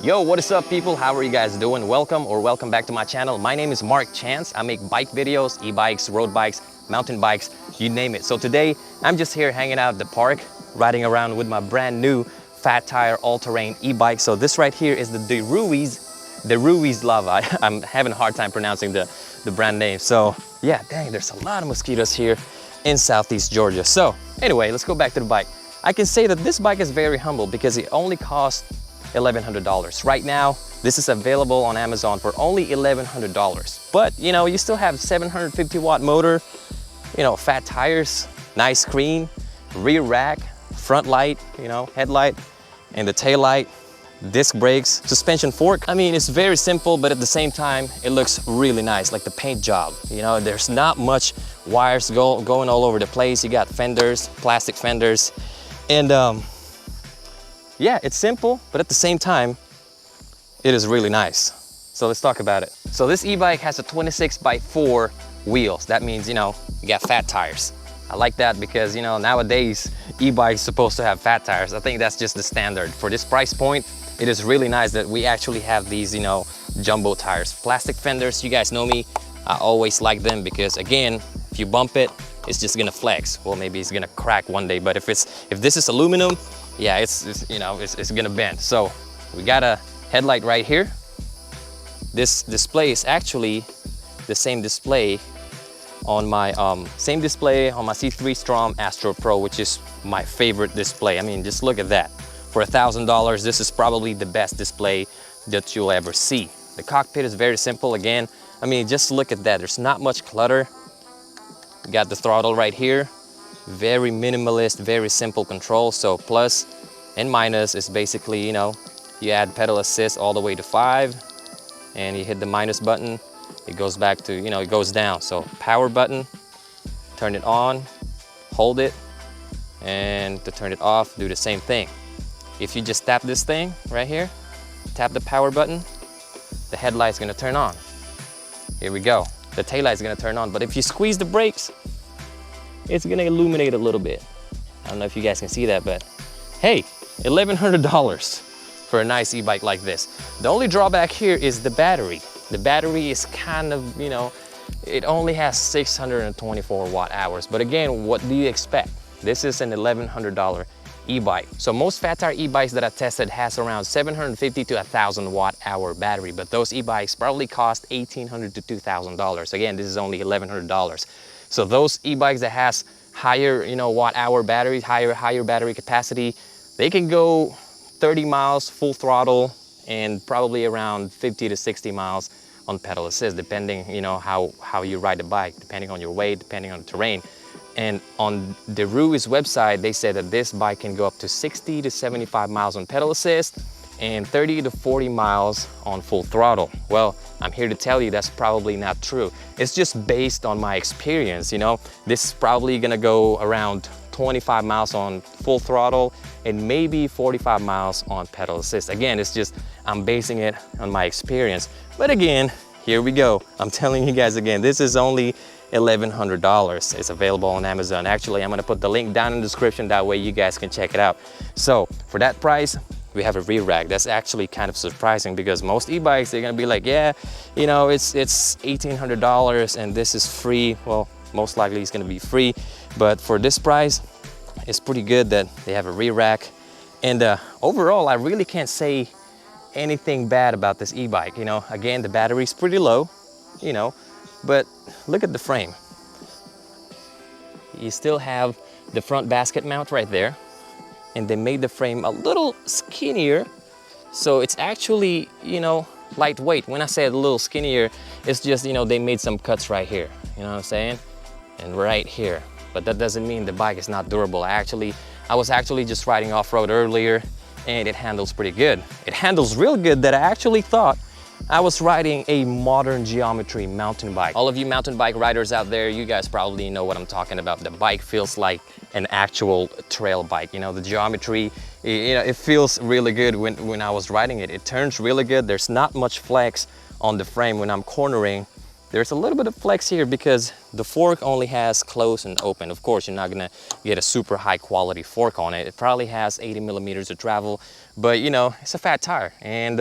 Yo, what is up people? How are you guys doing? Welcome back to my channel. My name is Mark Chance. I make bike videos, e-bikes, road bikes, mountain bikes, you name it. So today I'm just here hanging out at the park, riding around with my brand new fat tire all-terrain e-bike. So this right here is the Deruiz Lava. I'm having a hard time pronouncing the brand name. So yeah, dang, there's a lot of mosquitoes here in Southeast Georgia. So anyway, let's go back to the bike. I can say that this bike is very humble because it only costs $1,100. Right now, this is available on Amazon for only $1,100. But you know, you still have 750 watt motor, you know, fat tires, nice screen, rear rack, front light, you know, headlight, and the tail light, disc brakes, suspension fork. I mean, it's very simple, but at the same time, it looks really nice, like the paint job. You know, there's not much wires going all over the place. You got fenders, plastic fenders, and yeah, it's simple, but at the same time, it is really nice. So let's talk about it. So this e-bike has a 26x4 wheels. That means, you know, you got fat tires. I like that because, you know, nowadays, e-bikes supposed to have fat tires. I think that's just the standard. For this price point, it is really nice that we actually have these, you know, jumbo tires. Plastic fenders, you guys know me. I always like them because, again, if you bump it, it's just gonna flex. Well, maybe it's gonna crack one day, but if this is aluminum, yeah, it's you know, it's gonna bend. So we got a headlight right here. This display is actually the same display on my C3 Strom Astro Pro, which is my favorite display. I mean, just look at that. For $1,000, this is probably the best display that you'll ever see. The cockpit is very simple. Again, I mean, just look at that. There's not much clutter. You got the throttle right here. Very minimalist, very simple control. So plus and minus is basically, you know, you add pedal assist all the way to 5 and you hit the minus button, it goes back to, you know, it goes down. So power button, turn it on, hold it, and to turn it off, do the same thing. If you just tap this thing right here, tap the power button, the headlight's gonna turn on. Here we go. The taillight's gonna turn on, but if you squeeze the brakes, it's gonna illuminate a little bit. I don't know if you guys can see that, but hey, $1,100 for a nice e-bike like this. The only drawback here is the battery. The battery is kind of, you know, it only has 624 watt hours. But again, what do you expect? This is an $1,100 e-bike. So most fat tire e-bikes that I tested has around 750 to 1,000 watt hour battery, but those e-bikes probably cost $1,800 to $2,000. Again, this is only $1,100. So those e-bikes that has higher, you know, watt hour batteries, higher battery capacity, they can go 30 miles full throttle and probably around 50 to 60 miles on pedal assist, depending, you know, how you ride the bike, depending on your weight, depending on the terrain. And on the Ruiz website, they said that this bike can go up to 60 to 75 miles on pedal assist and 30 to 40 miles on full throttle. Well, I'm here to tell you that's probably not true. It's just based on my experience, you know. This is probably gonna go around 25 miles on full throttle and maybe 45 miles on pedal assist. Again, it's just, I'm basing it on my experience. But again, here we go. I'm telling you guys again, this is only $1,100. It's available on Amazon. Actually, I'm gonna put the link down in the description. That way you guys can check it out. So for that price, we have a rear rack. That's actually kind of surprising because most e-bikes, they're gonna be like, yeah, you know, it's $1,800 and this is free. Well, most likely it's gonna be free, but for this price, it's pretty good that they have a rear rack. And overall, I really can't say anything bad about this e-bike. You know, again, the battery's pretty low, you know, but look at the frame. You still have the front basket mount right there, and they made the frame a little skinnier, so it's actually, you know, lightweight. When I say a little skinnier, it's just, you know, they made some cuts right here, you know what I'm saying, and right here. But that doesn't mean the bike is not durable. I was actually just riding off-road earlier, and it handles pretty good. It handles real good that I actually thought I was riding a modern geometry mountain bike. All of you mountain bike riders out there, you guys probably know what I'm talking about. The bike feels like an actual trail bike. You know, the geometry, you know, it feels really good when I was riding it. It turns really good. There's not much flex on the frame when I'm cornering. there's a little bit of flex here because the fork only has close and open. Of course, you're not gonna get a super high quality fork on it. It probably has 80 millimeters of travel, but you know, it's a fat tire, and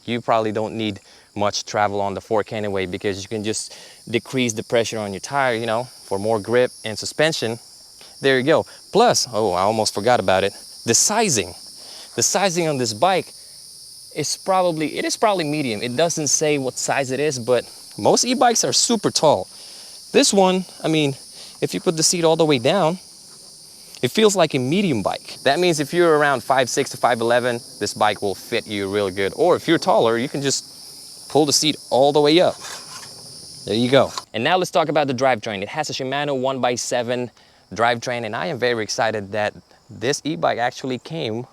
you probably don't need much travel on the fork anyway, because you can just decrease the pressure on your tire, you know, for more grip and suspension. There you go. Plus, oh, I almost forgot about it, the sizing. The sizing on this bike is probably medium. It doesn't say what size it is, but most e-bikes are super tall. This one, I mean, if you put the seat all the way down, it feels like a medium bike. That means if you're around 5'6" to 5'11", this bike will fit you really good. Or if you're taller, you can just pull the seat all the way up. There you go. And now let's talk about the drivetrain. It has a Shimano 1x7 drivetrain, and I am very excited that this e-bike actually came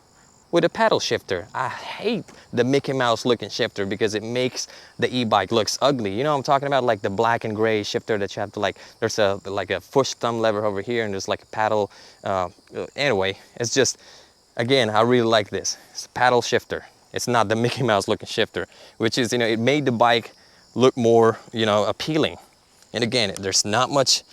with a paddle shifter. I hate the Mickey Mouse looking shifter because it makes the e-bike looks ugly. You know what I'm talking about? Like the black and gray shifter that you have to like, there's like a push thumb lever over here and there's like a paddle. Anyway, it's just, again, I really like this. It's a paddle shifter. It's not the Mickey Mouse looking shifter, which is, you know, it made the bike look more, you know, appealing. And again, there's not much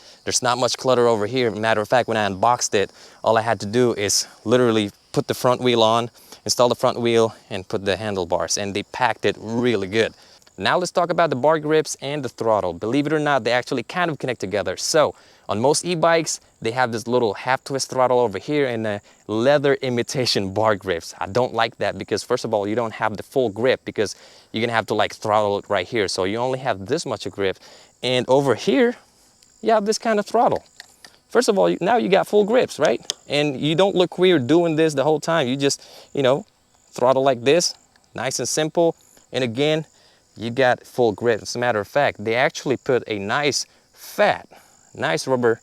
clutter over here. Matter of fact, when I unboxed it, all I had to do is literally put the front wheel on, install the front wheel, and put the handlebars, and they packed it really good. Now let's talk about the bar grips and the throttle. Believe it or not, they actually kind of connect together. So on most e-bikes, they have this little half twist throttle over here and a leather imitation bar grips. I don't like that because first of all, you don't have the full grip because you're gonna have to like throttle it right here. So you only have this much of grip. And over here, you have this kind of throttle. First of all, now you got full grips, right? And you don't look weird doing this the whole time. You just, you know, throttle like this, nice and simple. And again, you got full grip. As a matter of fact, they actually put a nice rubber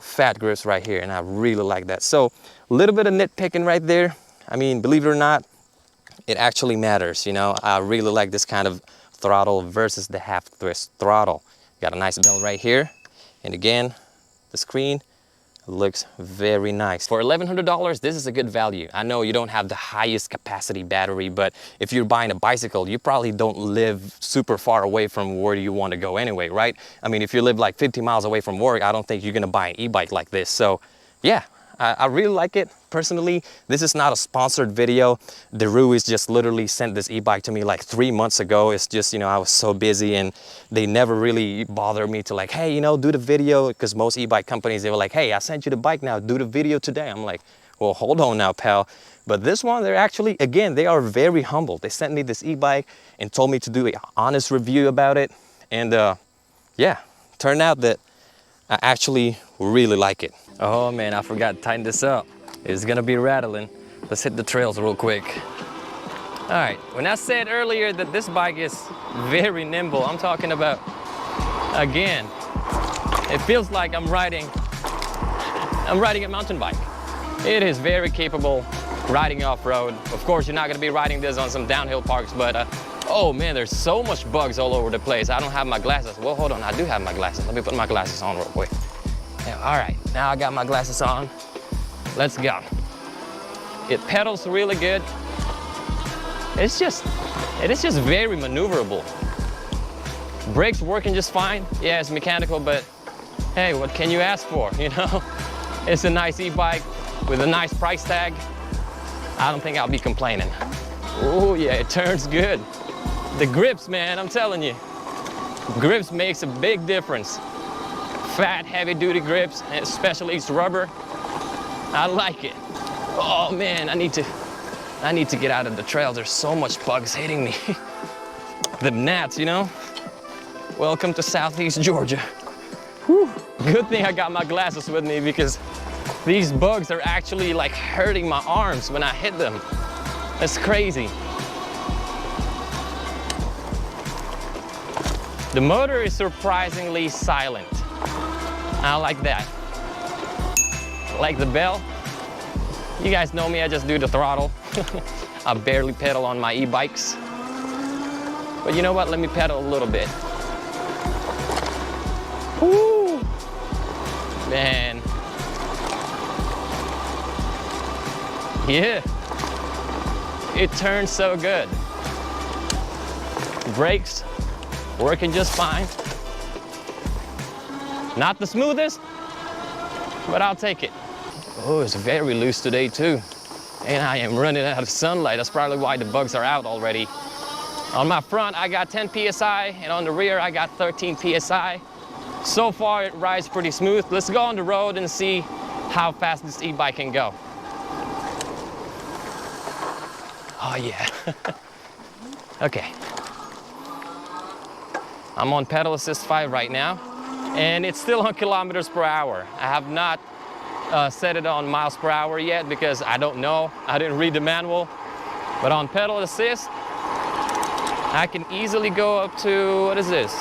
fat grips right here, and I really like that. So a little bit of nitpicking right there. I mean, believe it or not, it actually matters, you know. I really like this kind of throttle versus the half twist throttle. Got a nice bell right here. And again, the screen looks very nice. For $1,100, this is a good value. I know you don't have the highest capacity battery, but if you're buying a bicycle, you probably don't live super far away from where you want to go anyway, right? I mean, if you live like 50 miles away from work, I don't think you're gonna buy an e-bike like this. So yeah, I really like it. Personally, this is not a sponsored video. Deruiz just literally sent this e-bike to me like 3 months ago. It's just, you know, I was so busy and they never really bothered me to like, hey, you know, do the video. Because most e-bike companies, they were like, hey, I sent you the bike now, do the video today. I'm like, well, hold on now, pal. But this one, they're actually, again, they are very humble. They sent me this e-bike and told me to do an honest review about it. And yeah, turned out that I actually really like it. Oh man, I forgot to tighten this up. It's gonna be rattling. Let's hit the trails real quick. All right, when I said earlier that this bike is very nimble, I'm talking about, again, it feels like I'm riding a mountain bike. It is very capable riding off-road. Of course, you're not gonna be riding this on some downhill parks, but oh man, there's so much bugs all over the place. I don't have my glasses. Well, hold on, I do have my glasses. Let me put my glasses on real quick. Yeah, all right, now I got my glasses on. Let's go. It pedals really good. It is just very maneuverable. Brakes working just fine. Yeah, it's mechanical, but hey, what can you ask for, you know? It's a nice e-bike with a nice price tag. I don't think I'll be complaining. Oh yeah, it turns good. The grips, man, I'm telling you. Grips makes a big difference. Fat, heavy-duty grips, and especially it's rubber. I like it. Oh man, I need to get out of the trail. There's so much bugs hitting me. The gnats, you know? Welcome to Southeast Georgia. Whew. Good thing I got my glasses with me because these bugs are actually like hurting my arms when I hit them. That's crazy. The motor is surprisingly silent. I like that. I like the bell. You guys know me, I just do the throttle. I barely pedal on my e-bikes. But you know what, let me pedal a little bit. Woo! Man. Yeah. It turns so good. Brakes working just fine. Not the smoothest, but I'll take it. Oh, it's very loose today too. And I am running out of sunlight. That's probably why the bugs are out already. On my front, I got 10 PSI, and on the rear, I got 13 PSI. So far, it rides pretty smooth. Let's go on the road and see how fast this e-bike can go. Oh yeah. Okay. I'm on pedal assist 5 right now, and it's still on kilometers per hour. I have not set it on miles per hour yet because I don't know. I didn't read the manual. But on pedal assist, I can easily go up to, what is this?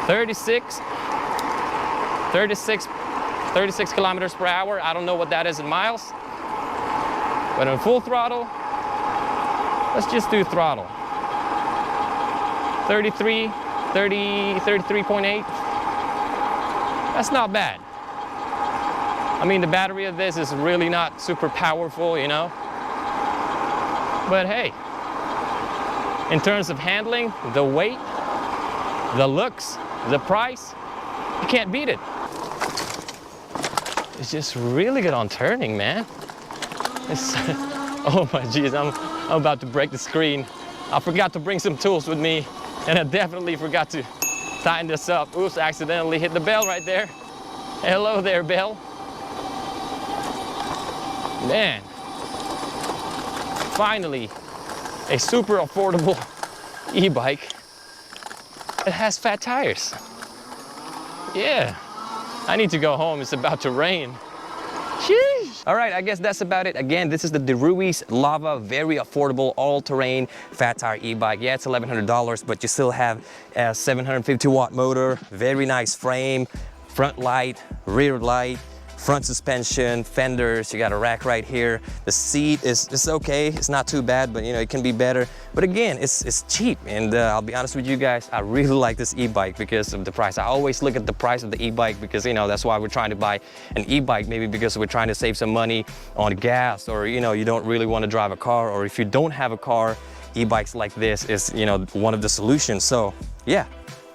36 kilometers per hour. I don't know what that is in miles. But on full throttle, let's just do throttle. 33.8. That's not bad. I mean, the battery of this is really not super powerful, you know. But hey, in terms of handling, the weight, the looks, the price, you can't beat it. It's just really good on turning, man. It's, oh my geez, I'm about to break the screen. I forgot to bring some tools with me, and I definitely forgot to tighten this up. Oops, accidentally hit the bell right there. Hello there, bell. Man, finally, a super affordable e-bike. It has fat tires. Yeah, I need to go home. It's about to rain. Sheesh. All right, I guess that's about it. Again, this is the Deruiz Lava, very affordable, all-terrain, fat tire e-bike. Yeah, it's $1,100, but you still have a 750-watt motor, very nice frame, front light, rear light, front suspension, fenders. You got a rack right here. The seat is okay. It's not too bad, but you know, it can be better. But again, it's cheap. And I'll be honest with you guys, I really like this e-bike because of the price. I always look at the price of the e-bike because, you know, that's why we're trying to buy an e-bike, maybe because we're trying to save some money on gas, or, you know, you don't really want to drive a car, or if you don't have a car, e-bikes like this is, you know, one of the solutions. So yeah.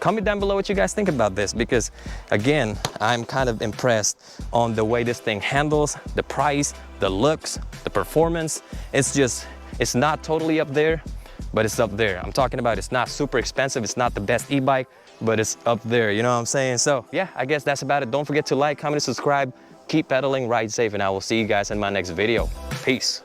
Comment down below what you guys think about this, because again, I'm kind of impressed on the way this thing handles, the price, the looks, the performance. It's not totally up there, but it's up there. I'm talking about it's not super expensive. It's not the best e-bike, but it's up there. You know what I'm saying? So yeah, I guess that's about it. Don't forget to like, comment, and subscribe. Keep pedaling, ride safe, and I will see you guys in my next video. Peace.